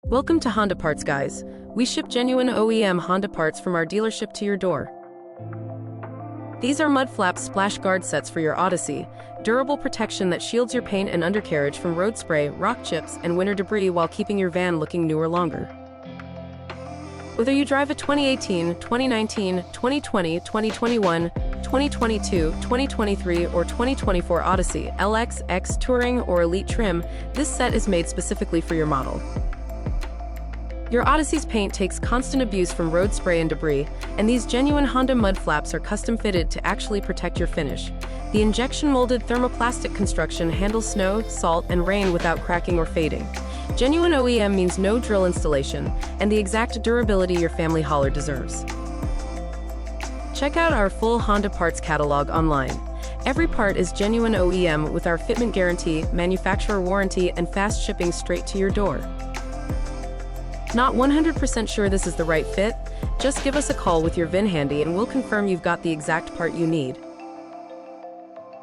Welcome to Honda Parts, guys. We ship genuine OEM Honda parts from our dealership to your door. These are mud flap splash guard sets for your Odyssey, durable protection that shields your paint and undercarriage from road spray, rock chips, and winter debris while keeping your van looking newer longer. Whether you drive a 2018, 2019, 2020, 2021, 2022, 2023, or 2024 Odyssey, LX, X, Touring, or Elite trim, this set is made specifically for your model. Your Odyssey's paint takes constant abuse from road spray and debris, and these genuine Honda mud flaps are custom fitted to actually protect your finish. The injection-molded thermoplastic construction handles snow, salt, and rain without cracking or fading. Genuine OEM means no drill installation, and the exact durability your family hauler deserves. Check out our full Honda parts catalog online. Every part is genuine OEM with our fitment guarantee, manufacturer warranty, and fast shipping straight to your door. Not 100% sure this is the right fit? Just give us a call with your VIN handy and we'll confirm you've got the exact part you need.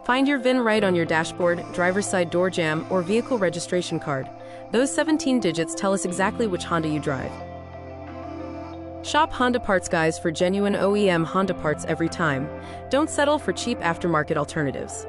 Find your VIN right on your dashboard, driver's side door jamb, or vehicle registration card. Those 17 digits tell us exactly which Honda you drive. Shop Honda Parts, guys, for genuine OEM Honda parts every time. Don't settle for cheap aftermarket alternatives.